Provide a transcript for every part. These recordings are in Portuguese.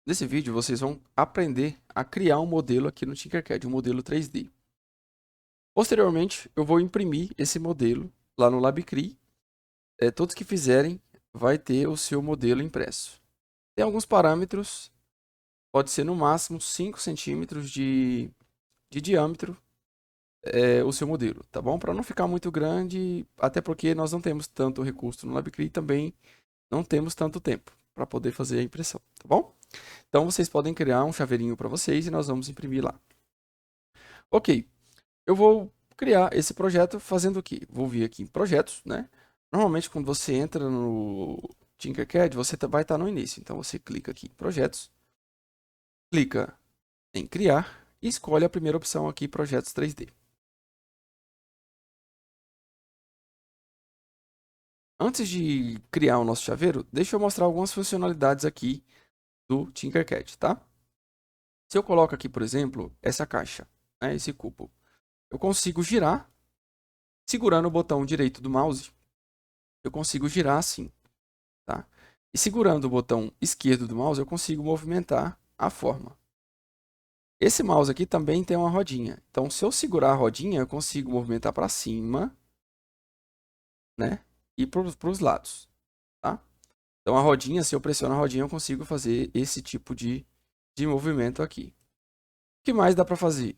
Nesse vídeo, vocês vão aprender a criar um modelo aqui no Tinkercad, um modelo 3D. Posteriormente, eu vou imprimir esse modelo lá no LabCRI. Todos que fizerem vai ter o seu modelo impresso. Tem alguns parâmetros, pode ser no máximo 5 centímetros de diâmetro o seu modelo, tá bom? Para não ficar muito grande, até porque nós não temos tanto recurso no LabCRI e também não temos tanto tempo para poder fazer a impressão, tá bom? Então vocês podem criar um chaveirinho para vocês e nós vamos imprimir lá. Ok, eu vou criar esse projeto fazendo o quê? Vou vir aqui em projetos, né? Normalmente quando você entra no Tinkercad, você vai estar no início. Então você clica aqui em projetos, clica em criar e escolhe a primeira opção aqui, projetos 3D. Antes de criar o nosso chaveiro, deixa eu mostrar algumas funcionalidades aqui do Tinkercad, tá? Se eu coloco aqui, por exemplo, essa caixa, né, esse cubo, eu consigo girar, segurando o botão direito do mouse, eu consigo girar assim, tá? E segurando o botão esquerdo do mouse, eu consigo movimentar a forma. Esse mouse aqui também tem uma rodinha. Então, se eu segurar a rodinha, eu consigo movimentar para cima, né? E para os lados, tá? Então, a rodinha, se eu pressiono a rodinha, eu consigo fazer esse tipo de movimento aqui. O que mais dá para fazer?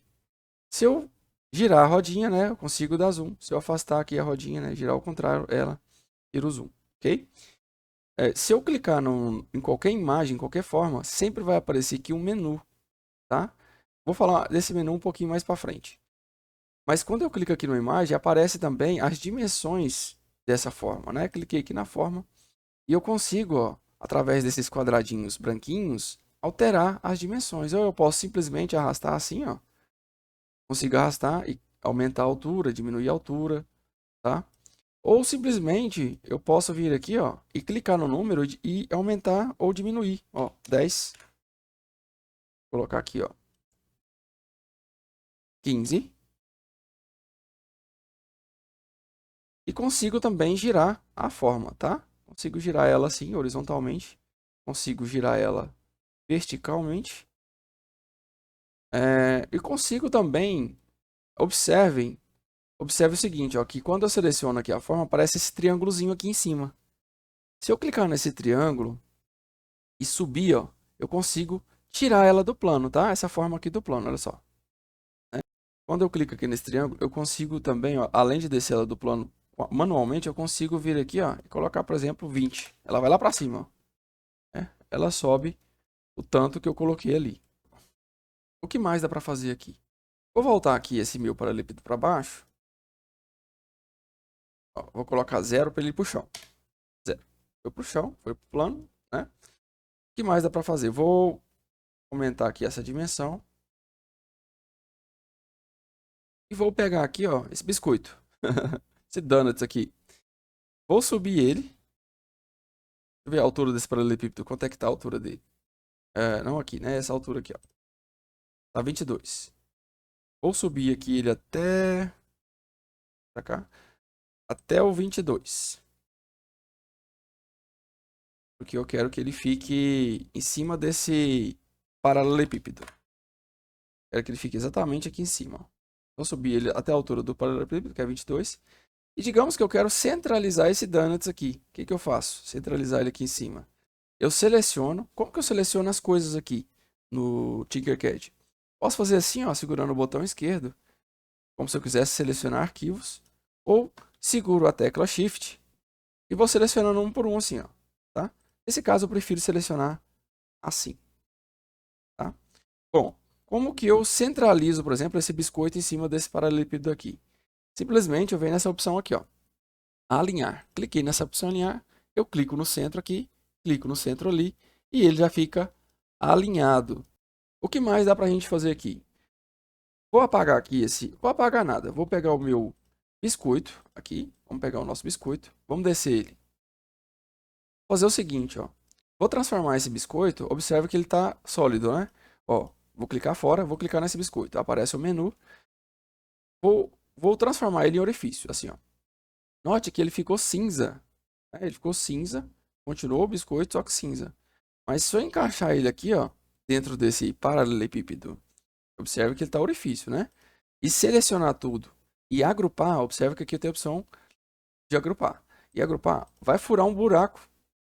Se eu girar a rodinha, né? Eu consigo dar zoom. Se eu afastar aqui a rodinha, né? Girar ao contrário, ela tira o zoom, ok? Se eu clicar em qualquer imagem, qualquer forma, sempre vai aparecer aqui um menu, tá? Vou falar desse menu um pouquinho mais para frente. Mas quando eu clico aqui na imagem, aparece também as dimensões dessa forma, né? Cliquei aqui na forma e eu consigo, ó, através desses quadradinhos branquinhos, alterar as dimensões. Ou eu posso simplesmente arrastar assim, ó. Consigo arrastar e aumentar a altura, diminuir a altura, tá? Ou simplesmente eu posso vir aqui, ó, e clicar no número e aumentar ou diminuir, ó, 10. Vou colocar aqui, ó, 15. E consigo também girar a forma, tá? Consigo girar ela assim, horizontalmente. Consigo girar ela verticalmente. E consigo também, observe o seguinte, ó, que quando eu seleciono aqui a forma, aparece esse triângulozinho aqui em cima. Se eu clicar nesse triângulo e subir, ó, eu consigo tirar ela do plano, tá? Essa forma aqui do plano, olha só. Quando eu clico aqui nesse triângulo, eu consigo também, ó, além de descer ela do plano manualmente, eu consigo vir aqui, ó, e colocar, por exemplo, 20. Ela vai lá para cima, ó, né? Ela sobe o tanto que eu coloquei ali. O que mais dá para fazer aqui? Vou voltar aqui esse meu paralelepípedo para baixo. Ó, vou colocar 0 para ele ir para o chão. 0. Foi para o chão, foi para o plano, né? O que mais dá para fazer? Vou aumentar aqui essa dimensão. E vou pegar aqui, ó, esse biscoito. Esse donuts aqui. Vou subir ele. Deixa eu ver a altura desse paralelepípedo. Quanto é que tá a altura dele? Não aqui, né? Essa altura aqui, ó. Tá 22. Vou subir aqui ele até... Pra cá. Até o 22. Porque eu quero que ele fique em cima desse paralelepípedo. Quero que ele fique exatamente aqui em cima, ó. Vou subir ele até a altura do paralelepípedo, que é 22. E digamos que eu quero centralizar esse donuts aqui. O que que eu faço? Centralizar ele aqui em cima. Eu seleciono. Como que eu seleciono as coisas aqui no Tinkercad? Posso fazer assim, ó, segurando o botão esquerdo, como se eu quisesse selecionar arquivos, ou seguro a tecla Shift e vou selecionando um por um assim, ó, tá? Nesse caso eu prefiro selecionar assim, tá? Bom, como que eu centralizo, por exemplo, esse biscoito em cima desse paralelepípedo aqui? Simplesmente eu venho nessa opção aqui, ó, alinhar. Cliquei nessa opção alinhar, eu clico no centro aqui, clico no centro ali e ele já fica alinhado. O que mais dá pra gente fazer aqui? Vou apagar aqui esse... Vou apagar nada. Vou pegar o meu biscoito aqui. Vamos pegar o nosso biscoito. Vamos descer ele. Vou fazer o seguinte, ó. Vou transformar esse biscoito. Observe que ele está sólido, né? Ó, vou clicar fora. Vou clicar nesse biscoito. Aparece o menu. Vou transformar ele em orifício. Assim, ó. Note que ele ficou cinza, né? Ele ficou cinza. Continuou o biscoito, só que cinza. Mas se eu encaixar ele aqui, ó, dentro desse paralelepípedo, observe que ele está orifício, né? E selecionar tudo e agrupar, observe que aqui eu tenho a opção de agrupar. E agrupar vai furar um buraco.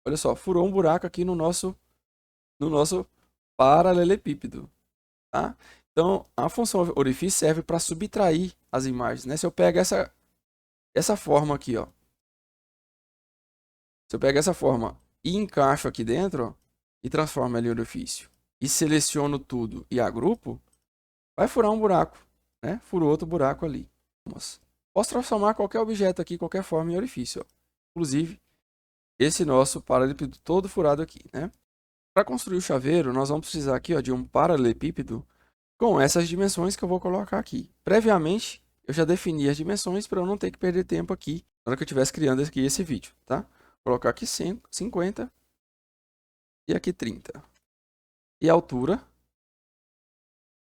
Olha só, furou um buraco aqui no nosso paralelepípedo, tá? Então, a função orifício serve para subtrair as imagens, né? Se eu pego essa forma aqui, ó. Se eu pego essa forma e encaixo aqui dentro, ó, e transformo ele em orifício, e seleciono tudo e agrupo, vai furar um buraco, né? Furou outro buraco ali. Posso transformar qualquer objeto aqui, qualquer forma em orifício, ó. Inclusive, esse nosso paralelepípedo todo furado aqui, né? Para construir o chaveiro, nós vamos precisar aqui, ó, de um paralelepípedo com essas dimensões que eu vou colocar aqui. Previamente, eu já defini as dimensões para eu não ter que perder tempo aqui na hora que eu estivesse criando aqui esse vídeo, tá? Vou colocar aqui 50 e aqui 30. E a altura,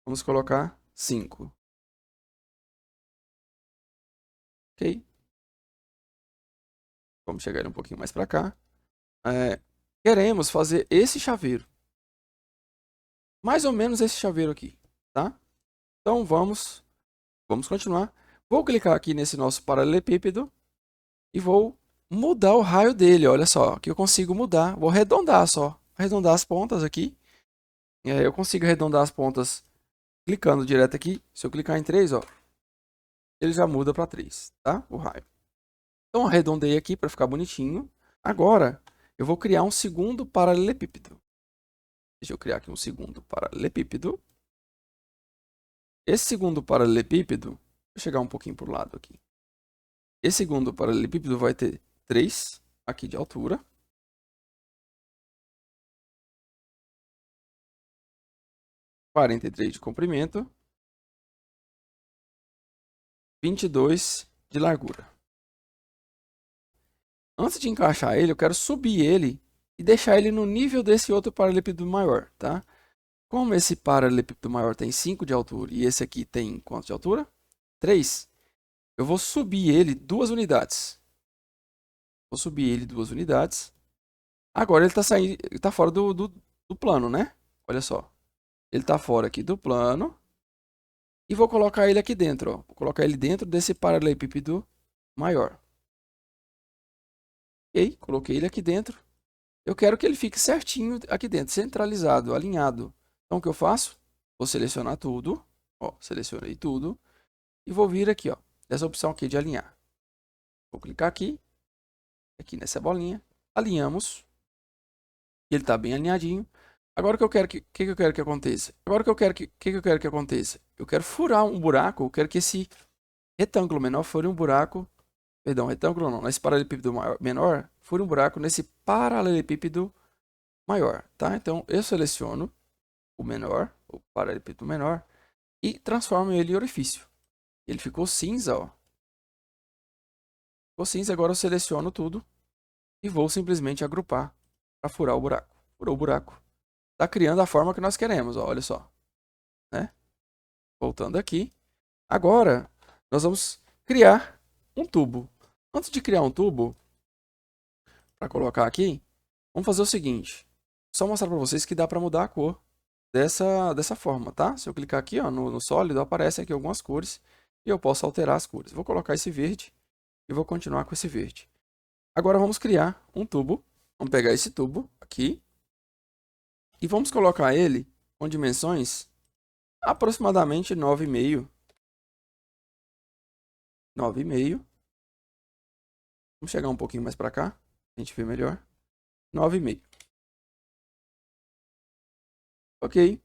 vamos colocar 5. Ok? Vamos chegar ele um pouquinho mais para cá. Queremos fazer esse chaveiro. Mais ou menos esse chaveiro aqui, tá? Então vamos continuar. Vou clicar aqui nesse nosso paralelepípedo e vou mudar o raio dele. Olha só, que eu consigo mudar. Vou arredondar só. Arredondar as pontas aqui. E aí eu consigo arredondar as pontas clicando direto aqui. Se eu clicar em 3, ó, ele já muda para 3, tá? O raio. Então arredondei aqui para ficar bonitinho. Agora eu vou criar um segundo paralelepípedo. Deixa eu criar aqui um segundo paralelepípedo. Esse segundo paralelepípedo, vou chegar um pouquinho para o lado aqui. Esse segundo paralelepípedo vai ter 3 aqui de altura. 43 de comprimento. 22 de largura. Antes de encaixar ele, eu quero subir ele e deixar ele no nível desse outro paralelepípedo maior, tá? Como esse paralelepípedo maior tem 5 de altura e esse aqui tem quanto de altura? 3. Eu vou subir ele 2 unidades. Vou subir ele 2 unidades. Agora ele está fora do plano, né? Olha só. Ele está fora aqui do plano. E vou colocar ele aqui dentro, ó. Vou colocar ele dentro desse paralelepípedo maior. Ok, coloquei ele aqui dentro. Eu quero que ele fique certinho aqui dentro, centralizado, alinhado. Então o que eu faço? Vou selecionar tudo. Ó, selecionei tudo. E vou vir aqui, ó, dessa opção aqui de alinhar. Vou clicar aqui nessa bolinha. Alinhamos. Ele está bem alinhadinho. Agora o que eu quero que eu quero que aconteça? Agora o que eu quero que eu quero que aconteça? Eu quero furar um buraco, eu quero que esse retângulo menor fure um buraco. Perdão, retângulo não, nesse paralelepípedo menor, fure um buraco nesse paralelepípedo maior, tá? Então eu seleciono o menor, o paralelepípedo menor, e transformo ele em orifício. Ele ficou cinza, ó. Ficou cinza, agora eu seleciono tudo e vou simplesmente agrupar para furar o buraco. Furou o buraco. Tá criando a forma que nós queremos, ó, olha só, né? Voltando aqui. Agora nós vamos criar um tubo. Antes de criar um tubo, para colocar aqui, vamos fazer o seguinte. Só mostrar para vocês que dá para mudar a cor dessa forma, tá? Se eu clicar aqui, ó, no sólido, aparecem aqui algumas cores e eu posso alterar as cores. Vou colocar esse verde e vou continuar com esse verde. Agora vamos criar um tubo. Vamos pegar esse tubo aqui e vamos colocar ele com dimensões aproximadamente 9,5. 9,5. Vamos chegar um pouquinho mais para cá, a gente vê melhor. 9,5. Ok.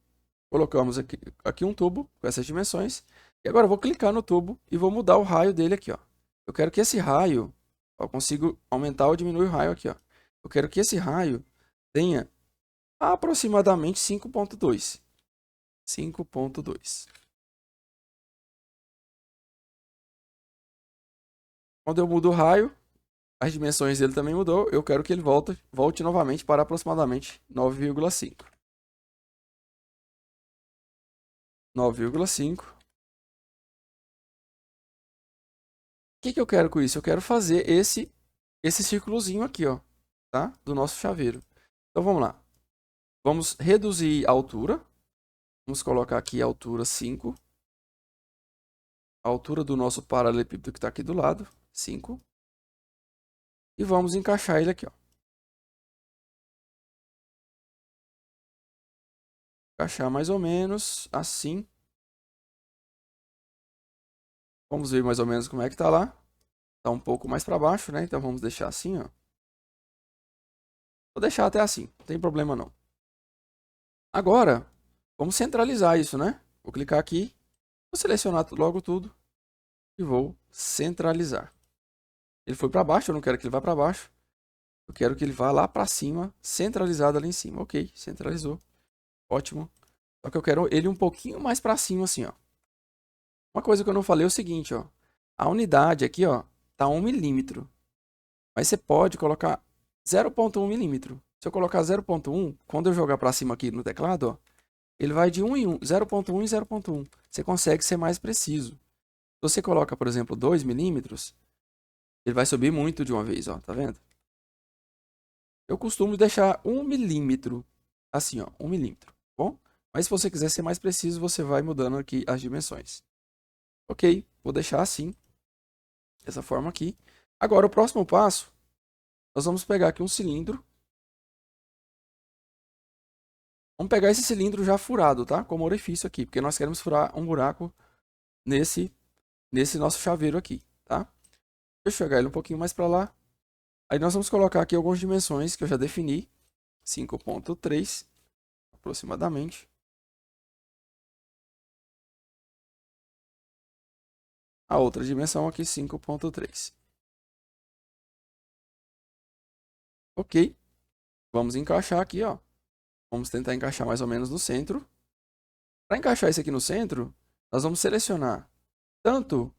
Colocamos aqui um tubo com essas dimensões. E agora eu vou clicar no tubo e vou mudar o raio dele aqui, ó. Eu quero que esse raio, ó, eu consigo aumentar ou diminuir o raio aqui, ó. Eu quero que esse raio tenha aproximadamente 5,2. 5,2. Quando eu mudo o raio, as dimensões dele também mudou. Eu quero que ele volte novamente para aproximadamente 9,5. 9,5. O que eu quero com isso? Eu quero fazer esse círculozinho aqui, ó, tá? Do nosso chaveiro. Então vamos lá. Vamos reduzir a altura. Vamos colocar aqui a altura 5. A altura do nosso paralelepípedo que está aqui do lado, 5. E vamos encaixar ele aqui, ó. Encaixar mais ou menos assim. Vamos ver mais ou menos como é que tá lá. Tá um pouco mais para baixo, né? Então vamos deixar assim, ó. Vou deixar até assim, não tem problema não. Agora, vamos centralizar isso, né? Vou clicar aqui, vou selecionar logo tudo e vou centralizar. Ele foi para baixo, eu não quero que ele vá para baixo. Eu quero que ele vá lá para cima, centralizado ali em cima. Ok, centralizou. Ótimo. Só que eu quero ele um pouquinho mais para cima assim, ó. Uma coisa que eu não falei é o seguinte, ó. A unidade aqui, ó, tá 1 milímetro. Mas você pode colocar 0,1 milímetro. Se eu colocar 0,1, quando eu jogar para cima aqui no teclado, ó, ele vai de 1 em 1, 0,1 em 0,1. Você consegue ser mais preciso. Se você coloca, por exemplo, 2 milímetros, ele vai subir muito de uma vez, ó, tá vendo? Eu costumo deixar 1 milímetro, assim, ó, 1 milímetro, bom? Mas se você quiser ser mais preciso, você vai mudando aqui as dimensões. Ok, vou deixar assim, dessa forma aqui. Agora, o próximo passo, nós vamos pegar aqui um cilindro. Vamos pegar esse cilindro já furado, tá? Como orifício aqui, porque nós queremos furar um buraco nesse nosso chaveiro aqui, tá? Deixa eu jogar ele um pouquinho mais para lá. Aí nós vamos colocar aqui algumas dimensões que eu já defini. 5,3 aproximadamente. A outra dimensão aqui, 5,3. Ok. Vamos encaixar aqui, ó. Vamos tentar encaixar mais ou menos no centro. Para encaixar esse aqui no centro, nós vamos selecionar tanto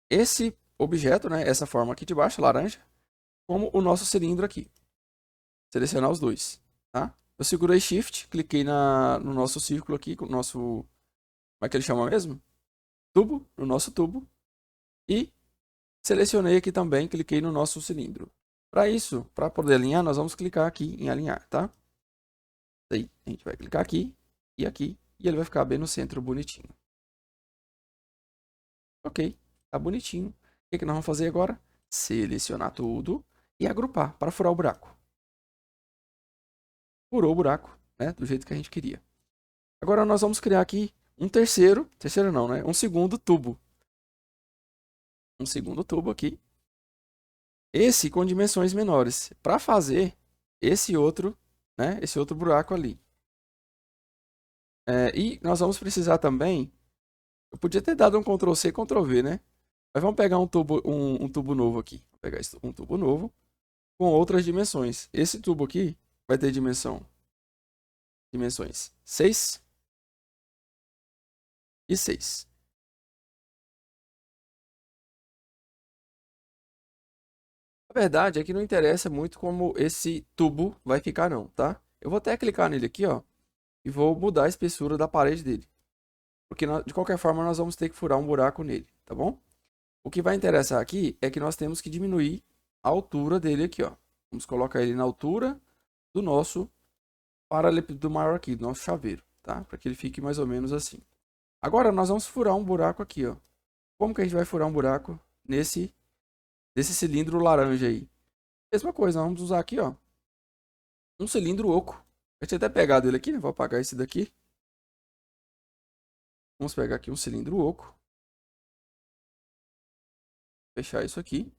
esse objeto, né, essa forma aqui de baixo, laranja, como o nosso cilindro aqui. Selecionar os dois, tá? Eu segurei Shift, cliquei no nosso círculo aqui, no nosso... Como é que ele chama mesmo? Tubo, no nosso tubo. E selecionei aqui também, cliquei no nosso cilindro. Para isso, para poder alinhar, nós vamos clicar aqui em alinhar, tá? Aí, a gente vai clicar aqui, e ele vai ficar bem no centro, bonitinho. Ok, tá bonitinho. O que nós vamos fazer agora? Selecionar tudo e agrupar para furar o buraco. Furou o buraco, né? Do jeito que a gente queria. Agora nós vamos criar aqui um terceiro não, né? Um segundo tubo. Um segundo tubo aqui. Esse com dimensões menores. Para fazer esse outro, né? Esse outro buraco ali. E nós vamos precisar também... Eu podia ter dado um Ctrl+C, Ctrl+V, né? Mas vamos pegar um tubo novo aqui. Vou pegar um tubo novo com outras dimensões. Esse tubo aqui vai ter dimensões 6 e 6. A verdade é que não interessa muito como esse tubo vai ficar não, tá? Eu vou até clicar nele aqui, ó, e vou mudar a espessura da parede dele. Porque de qualquer forma nós vamos ter que furar um buraco nele, tá bom? O que vai interessar aqui é que nós temos que diminuir a altura dele aqui, ó. Vamos colocar ele na altura do nosso paralelepípedo maior aqui, do nosso chaveiro, tá? Para que ele fique mais ou menos assim. Agora nós vamos furar um buraco aqui, ó. Como que a gente vai furar um buraco nesse cilindro laranja aí? Mesma coisa, nós vamos usar aqui, ó, um cilindro oco. Eu tinha até pegado ele aqui, né? Vou apagar esse daqui. Vamos pegar aqui um cilindro oco. Fechar isso aqui.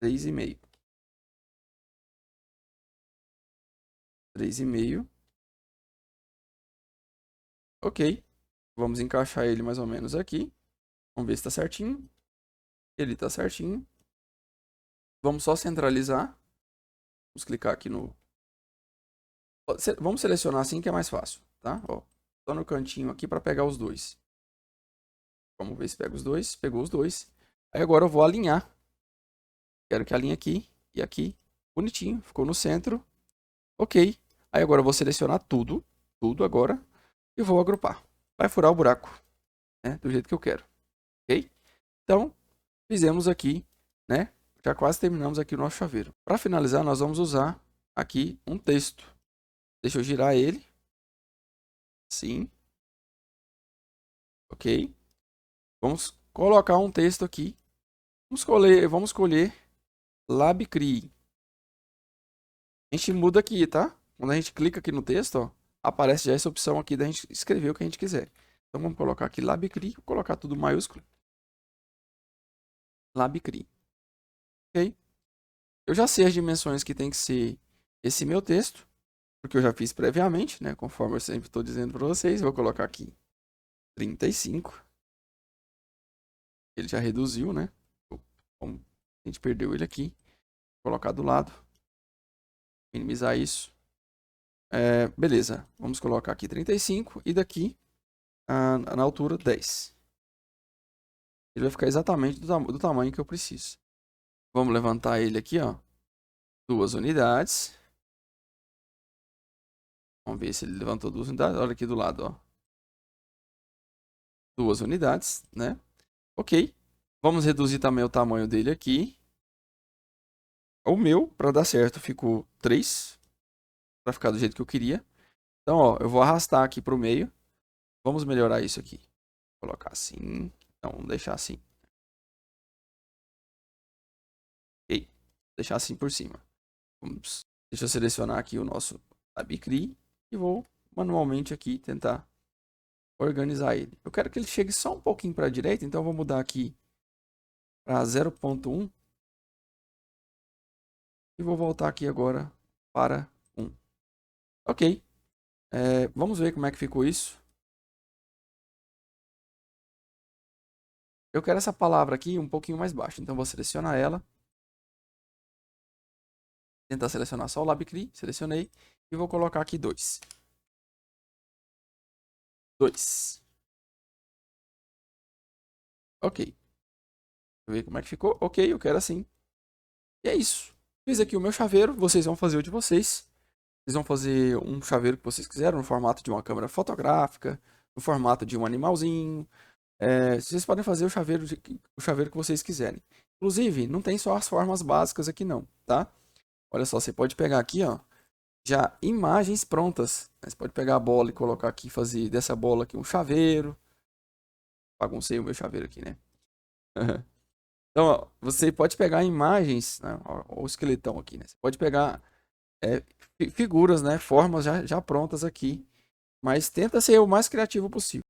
3,5. 3,5. Ok. Vamos encaixar ele mais ou menos aqui. Vamos ver se está certinho. Ele está certinho. Vamos só centralizar. Vamos clicar aqui no... Vamos selecionar assim que é mais fácil, tá? Ó, só no cantinho aqui para pegar os dois. Vamos ver se pega os dois. Pegou os dois. Aí agora eu vou alinhar. Quero que alinhe aqui e aqui. Bonitinho. Ficou no centro. Ok. Aí agora eu vou selecionar tudo. Tudo agora. E vou agrupar. Vai furar o buraco, né? Do jeito que eu quero. Ok? Então, fizemos aqui, né? Já quase terminamos aqui o nosso chaveiro. Para finalizar, nós vamos usar aqui um texto. Deixa eu girar ele. Sim. Ok. Vamos colocar um texto aqui. Vamos escolher LabCRI. A gente muda aqui, tá? Quando a gente clica aqui no texto, ó, aparece já essa opção aqui da gente escrever o que a gente quiser. Então vamos colocar aqui LabCRI, vou colocar tudo maiúsculo. LabCRI. Ok? Eu já sei as dimensões que tem que ser esse meu texto, porque eu já fiz previamente, né? Conforme eu sempre estou dizendo para vocês, eu vou colocar aqui 35. Ele já reduziu, né? Como a gente perdeu ele aqui. Vou colocar do lado. Minimizar isso. Beleza. Vamos colocar aqui 35 e daqui na altura 10. Ele vai ficar exatamente do tamanho que eu preciso. Vamos levantar ele aqui, ó. 2 unidades. Vamos ver se ele levantou 2 unidades. Olha aqui do lado, ó. 2 unidades, né? Ok. Vamos reduzir também o tamanho dele aqui. O meu, para dar certo, ficou 3. Para ficar do jeito que eu queria. Então, ó, eu vou arrastar aqui para o meio. Vamos melhorar isso aqui. Vou colocar assim. Não, vamos deixar assim. Ok. Deixar assim por cima. Deixa eu selecionar aqui o nosso LabCRI. E vou manualmente aqui tentar organizar ele. Eu quero que ele chegue só um pouquinho para a direita. Então, eu vou mudar aqui para 0.1. E vou voltar aqui agora para 1. Ok. Vamos ver como é que ficou isso. Eu quero essa palavra aqui um pouquinho mais baixa. Então, vou selecionar ela. Tentar selecionar só o LabCRI. Selecionei. E vou colocar aqui 2. 2. Ok. Deixa eu ver como é que ficou. Ok, eu quero assim. E é isso. Fiz aqui o meu chaveiro. Vocês vão fazer o de vocês. Vocês vão fazer um chaveiro que vocês quiseram, no formato de uma câmera fotográfica, no formato de um animalzinho. Vocês podem fazer o chaveiro que vocês quiserem. Inclusive, não tem só as formas básicas aqui não, tá? Olha só, você pode pegar aqui, ó, já imagens prontas. Você pode pegar a bola e colocar aqui, fazer dessa bola aqui um chaveiro. Baguncei o meu chaveiro aqui, né? Então, ó, você pode pegar imagens, né? Ó, o esqueletão aqui, né? Você pode pegar figuras, né? Formas já prontas aqui. Mas tenta ser o mais criativo possível.